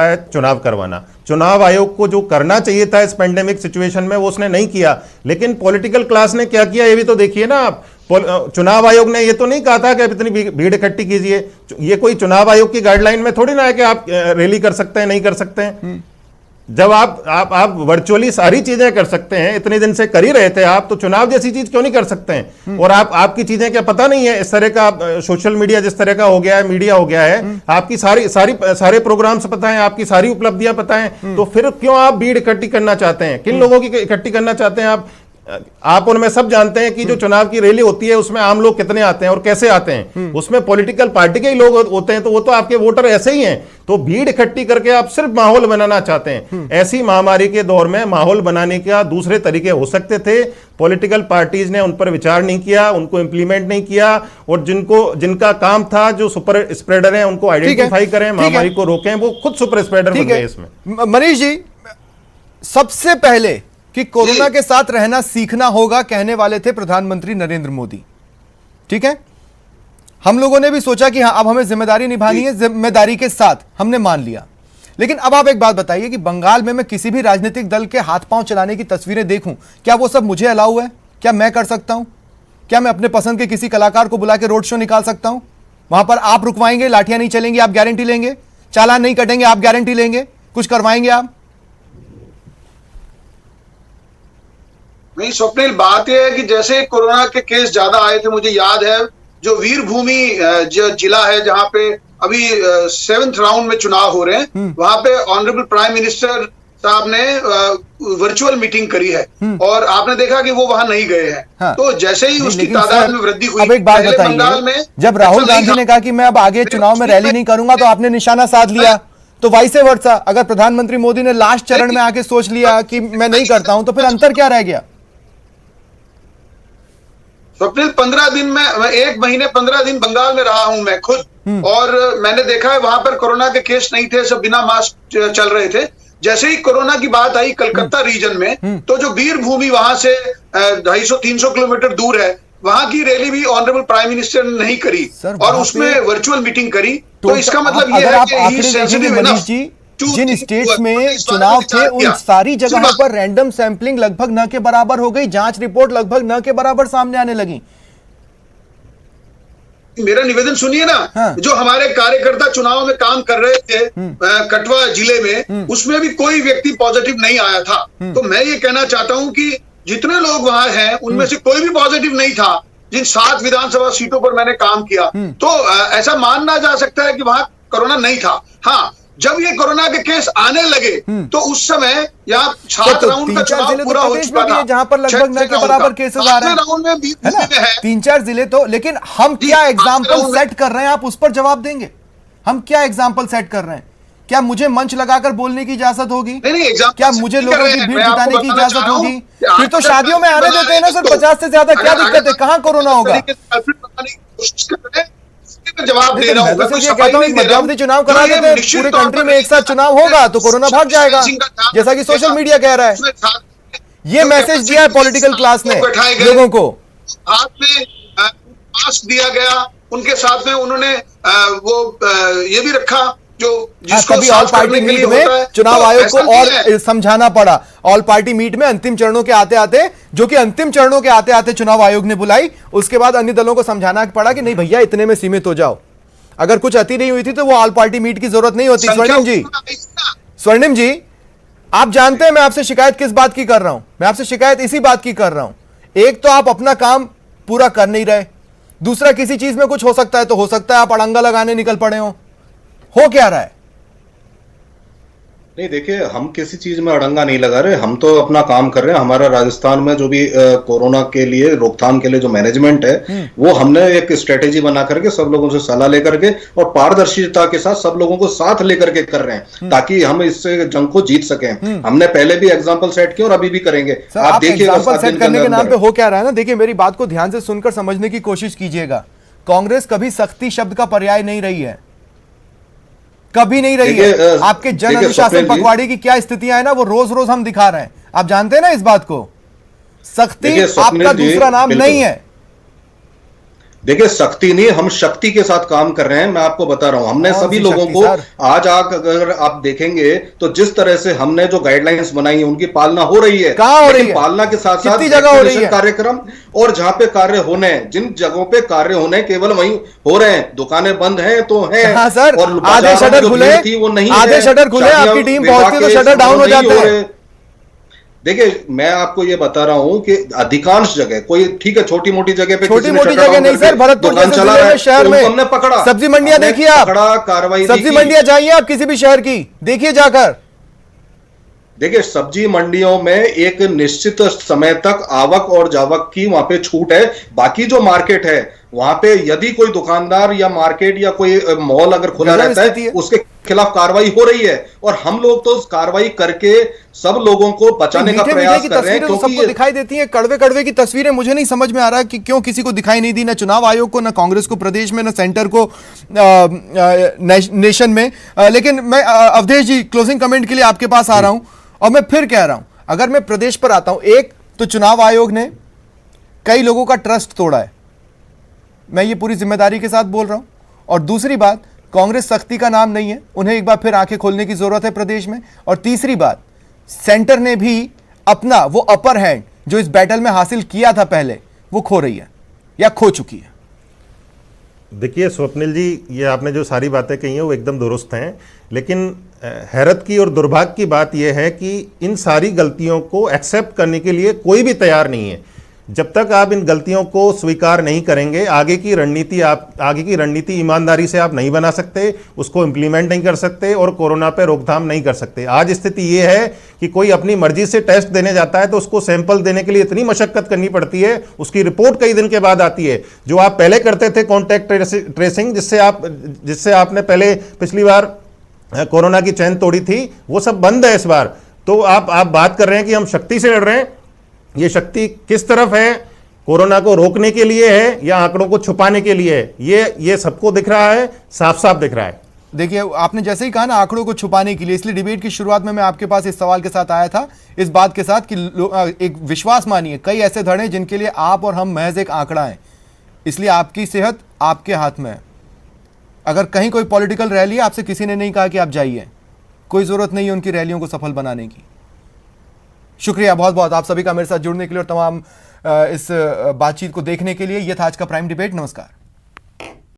है चुनाव करवाना। चुनाव आयोग को जो करना चाहिए था इस पेंडेमिक सिचुएशन में वो उसने नहीं किया, लेकिन पॉलिटिकल क्लास ने क्या किया ये भी तो देखिए ना आप। चुनाव आयोग ने ये तो नहीं कहा था कि इतनी भीड़ इकट्ठी कीजिए, ये कोई चुनाव आयोग की गाइडलाइन में थोड़ी ना है कि आप रैली कर सकते हैं नहीं कर सकते हैं। जब आप वर्चुअली सारी चीजें कर सकते हैं, इतने दिन से कर ही रहे थे आप, तो चुनाव जैसी चीज क्यों नहीं कर सकते हैं? और आपकी चीजें क्या पता नहीं है? इस तरह का सोशल मीडिया जिस तरह का हो गया है, मीडिया हो गया है, आपकी सारे प्रोग्राम्स पता है, आपकी सारी उपलब्धियां पता है, तो फिर क्यों आप भीड़ इकट्ठी करना चाहते हैं? किन लोगों की इकट्ठी करना चाहते हैं आप उनमें सब जानते हैं कि जो चुनाव की रैली होती है उसमें आम लोग कितने आते हैं और कैसे आते हैं, उसमें पॉलिटिकल पार्टी के ही लोग होते हैं, तो वो तो आपके वोटर ऐसे ही हैं। तो भीड़ इकट्ठी करके आप सिर्फ माहौल बनाना चाहते हैं। ऐसी महामारी के दौर में माहौल बनाने का दूसरे तरीके हो सकते थे, पॉलिटिकल पार्टीज ने उन पर विचार नहीं किया, उनको इंप्लीमेंट नहीं किया, और जिनका काम था जो सुपर स्प्रेडर है उनको आइडेंटिफाई करें, महामारी को रोकें, वो खुद सुपर स्प्रेडर बन गए इसमें। मनीष जी, सबसे पहले कि कोरोना के साथ रहना सीखना होगा कहने वाले थे प्रधानमंत्री नरेंद्र मोदी, ठीक है। हम लोगों ने भी सोचा कि हाँ अब हमें जिम्मेदारी निभानी है, जिम्मेदारी के साथ हमने मान लिया। लेकिन अब आप एक बात बताइए कि बंगाल में मैं किसी भी राजनीतिक दल के हाथ पांव चलाने की तस्वीरें देखूं, क्या वो सब मुझे अलाउ है? क्या मैं कर सकता हूं? क्या मैं अपने पसंद के किसी कलाकार को बुला के रोड शो निकाल सकता हूं? वहां पर आप रुकवाएंगे, लाठियां नहीं चलेंगी, आप गारंटी लेंगे? चालान नहीं कटेंगे, आप गारंटी लेंगे? कुछ करवाएंगे आप? नहीं स्वप्निल, बात यह है कि जैसे कोरोना के केस ज्यादा आए थे, मुझे याद है जो वीरभूमि जो जिला है जहां पे अभी 7th राउंड में चुनाव हो रहे हैं, वहां पे ऑनरेबल प्राइम मिनिस्टर साहब ने वर्चुअल मीटिंग करी है, और आपने देखा कि वो वहां नहीं गए हैं। हाँ। तो जैसे ही उसकी तादाद में वृद्धि हुई, अब एक बात बताइए, जब राहुल गांधी ने कहा कि मैं अब आगे चुनाव में रैली नहीं करूंगा, तो आपने निशाना साध लिया, तो वाइसे वर्सा अगर प्रधानमंत्री मोदी ने लास्ट चरण में आके सोच लिया कि मैं नहीं करता हूं, तो फिर अंतर क्या रह गया? स्वप्निल, 15 दिन में 1 महीने 15 दिन बंगाल में रहा हूं मैं खुद, और मैंने देखा है वहां पर कोरोना के केस नहीं थे, सब बिना मास्क चल रहे थे। जैसे ही कोरोना की बात आई कलकत्ता रीजन में, तो जो वीरभूमि वहां से 250-300 किलोमीटर दूर है, वहां की रैली भी ऑनरेबल प्राइम मिनिस्टर ने नहीं करी, और उसमें वर्चुअल मीटिंग करी। तो इसका मतलब ये है कि ही सेंसिटिव इनफ। जिन स्टेट्स में चुनाव थे उन सारी जगहों पर रैंडम सैंपलिंग लगभग न के बराबर हो गई, जांच रिपोर्ट लगभग न के बराबर सामने आने लगी। मेरा निवेदन सुनिए ना। हाँ। जो हमारे कार्यकर्ता चुनाव में काम कर रहे थे कठुआ जिले में, उसमें भी कोई व्यक्ति पॉजिटिव नहीं आया था। तो मैं ये कहना चाहता हूं कि जितने लोग वहां हैं उनमें से कोई भी पॉजिटिव नहीं था। जिन 7 विधानसभा सीटों पर मैंने काम किया, तो ऐसा मानना जा सकता है कि वहां कोरोना नहीं था। हाँ, जब ये कोरोना के केस आने लगे तो उस समय यहाँ 7 राउंड का चुनाव पूरा हो चुका था, जहां पर लगभग न के बराबर केसेस आ रहे हैं। राउंड में 3-4 जिले तो, लेकिन हम क्या एग्जाम्पल सेट कर रहे हैं, आप उस पर जवाब देंगे। हम क्या एग्जाम्पल सेट कर रहे हैं? क्या मुझे मंच लगाकर बोलने की इजाजत होगी? क्या मुझे लोगों की भीड़ जुटाने की इजाजत होगी? फिर तो शादियों में आने देते हैं ना सर, 50 से ज्यादा, क्या दिक्कत है? कहां कोरोना होगा? जवाब दे रहा हूं। मैं ये कहता हूं मध्यावधि चुनाव करा देते हैं, पूरे कंट्री में एक साथ चुनाव होगा तो कोरोना भाग जाएगा, जैसा कि सोशल मीडिया कह रहा है। ये मैसेज दिया है पॉलिटिकल क्लास ने लोगों को। हाथ में मास्क दिया गया, उनके साथ में उन्होंने वो ये भी रखा जो कभी ऑल पार्टी मीट में चुनाव आयोग को और समझाना पड़ा। ऑल पार्टी मीट में अंतिम चरणों के आते आते, जो कि अंतिम चरणों के आते आते चुनाव आयोग ने बुलाई, उसके बाद अन्य दलों को समझाना पड़ा कि नहीं भैया इतने में सीमित हो जाओ। अगर कुछ अति नहीं हुई थी तो वो ऑल पार्टी मीट की जरूरत नहीं होती। स्वर्णिम जी, आप जानते हैं मैं आपसे शिकायत किस बात की कर रहा हूं? मैं आपसे शिकायत इसी बात की कर रहा हूं। एक तो आप अपना काम पूरा कर नहीं रहे, दूसरा किसी चीज में कुछ हो सकता है तो हो सकता है आप अड़ंगा लगाने निकल पड़े हो क्या रहा है? नहीं देखिए, हम किसी चीज में अड़ंगा नहीं लगा रहे, हम तो अपना काम कर रहे हैं। हमारा राजस्थान में जो भी कोरोना के लिए रोकथाम के लिए जो मैनेजमेंट है, वो हमने एक स्ट्रेटेजी बना करके सब लोगों से सलाह लेकर के और पारदर्शिता के साथ सब लोगों को साथ लेकर के कर रहे हैं, ताकि हम इससे जंग को जीत सकें। हमने पहले भी एग्जाम्पल सेट किया और अभी भी करेंगे। आप देखिए एग्जाम्पल सेट करने के नाम पे हो क्या रहा है ना। देखिए मेरी बात को ध्यान से सुनकर समझने की कोशिश कीजिएगा। कांग्रेस कभी सख्ती शब्द का पर्याय नहीं रही है, कभी नहीं रही है। आपके जन अनुशासन पखवाड़े की क्या स्थितियां है ना, वो रोज रोज हम दिखा रहे हैं। आप जानते हैं ना इस बात को। सख्ती आपका दूसरा नाम नहीं है। देखिए सख्ती नहीं, हम शक्ति के साथ काम कर रहे हैं। मैं आपको बता रहा हूं, हमने कौन सभी सी लोगों शक्ति, को सर? आज अगर आप देखेंगे तो जिस तरह से हमने जो गाइडलाइंस बनाई है उनकी पालना हो रही है। कहां हो रही लेकिन है? पालना के साथ साथ कितनी जगह हो रही है? कार्यक्रम और जहां पे कार्य होने हैं, जिन जगहों पे कार्य होने हैं, केवल वहीं हो रहे हैं। दुकानें बंद हैं तो हैं। हाँ सर, और आधे बाजारों में शटर जो खुले, भीड़ थी वो नहीं आधे है। शटर खुले, शादियां आपकी टीम विवाह पहुंचती तो के शटर डाउन हो समारोह नहीं जाते हैं। रहे। देखिए मैं आपको ये बता रहा हूं कि अधिकांश जगह, कोई ठीक है छोटी मोटी जगह पे छोटी किसी ने मोटी शटर जगह डाउन नहीं करके सर, भरतपुर दुकान जैसे चला जिले रहा में, है, शहर तो में उनको हमने पकड़ा, सब्जी मंडियां हमने देखिए आप, पकड़ा, कार्रवाई सब्जी की। मंडियां जाइए आप किसी भी शहर की, देखिए जाकर। देखिए सब्जी मंडियों में एक निश्चित समय तक आवक और जावक की वहां पे छूट है। बाकी जो मार्केट है वहां पे यदि कोई दुकानदार या मार्केट या कोई मॉल अगर खुला गजब रहता स्थिति है है। उसके खिलाफ कार्रवाई हो रही है। और हम लोग तो उस कार्रवाई करके सब लोगों को बचाने का मीठे मीठे प्रयास की कर रहे हैं, तस्वीरें तो क्योंकि सबको दिखाई देती हैं, कड़वे कड़वे की तस्वीरें मुझे नहीं समझ में आ रहा कि क्यों किसी को दिखाई नहीं दी, ना चुनाव आयोग को, ना कांग्रेस को प्रदेश में, ना सेंटर को नेशन में। लेकिन मैं अवधेश जी क्लोजिंग कमेंट के लिए आपके पास आ रहा हूं, और मैं फिर कह रहा हूं, अगर मैं प्रदेश पर आता हूं, एक तो चुनाव आयोग ने कई लोगों का ट्रस्ट तोड़ा है, मैं ये पूरी जिम्मेदारी के साथ बोल रहा हूं। और दूसरी बात, कांग्रेस सख्ती का नाम नहीं है, उन्हें एक बार फिर आंखें खोलने की जरूरत है प्रदेश में। और तीसरी बात, सेंटर ने भी अपना वो अपर हैंड जो इस बैटल में हासिल किया था पहले, वो खो रही है या खो चुकी है। देखिए स्वप्निल जी, ये आपने जो सारी बातें कही हैं वो एकदम दुरुस्त हैं, लेकिन हैरत की और दुर्भाग्य की बात यह है कि इन सारी गलतियों को एक्सेप्ट करने के लिए कोई भी तैयार नहीं है। जब तक आप इन गलतियों को स्वीकार नहीं करेंगे, आगे की रणनीति ईमानदारी से आप नहीं बना सकते, उसको इम्प्लीमेंट नहीं कर सकते और कोरोना पे रोकथाम नहीं कर सकते। आज स्थिति ये है कि कोई अपनी मर्जी से टेस्ट देने जाता है तो उसको सैंपल देने के लिए इतनी मशक्कत करनी पड़ती है, उसकी रिपोर्ट कई दिन के बाद आती है। जो आप पहले करते थे कॉन्टैक्ट ट्रेसिंग, जिससे आपने पहले पिछली बार कोरोना की चैन तोड़ी थी, वो सब बंद है इस बार। तो आप बात कर रहे हैं कि हम शक्ति से लड़ रहे हैं, ये शक्ति किस तरफ है? कोरोना को रोकने के लिए है या आंकड़ों को छुपाने के लिए है? ये सबको दिख रहा है, साफ साफ दिख रहा है। देखिए आपने जैसे ही कहा ना आंकड़ों को छुपाने के लिए, इसलिए डिबेट की शुरुआत में मैं आपके पास इस सवाल के साथ आया था, इस बात के साथ कि एक विश्वास मानिए, कई ऐसे धड़े हैं जिनके लिए आप और हम महज एक आंकड़ा है, इसलिए आपकी सेहत आपके हाथ में है। अगर कहीं कोई पॉलिटिकल रैली है, आपसे किसी ने नहीं कहा कि आप जाइए, कोई जरूरत नहीं है उनकी रैलियों को सफल बनाने की। शुक्रिया बहुत बहुत आप सभी का मेरे साथ जुड़ने के लिए और तमाम इस बातचीत को देखने के लिए। यह था आज का प्राइम डिबेट। नमस्कार।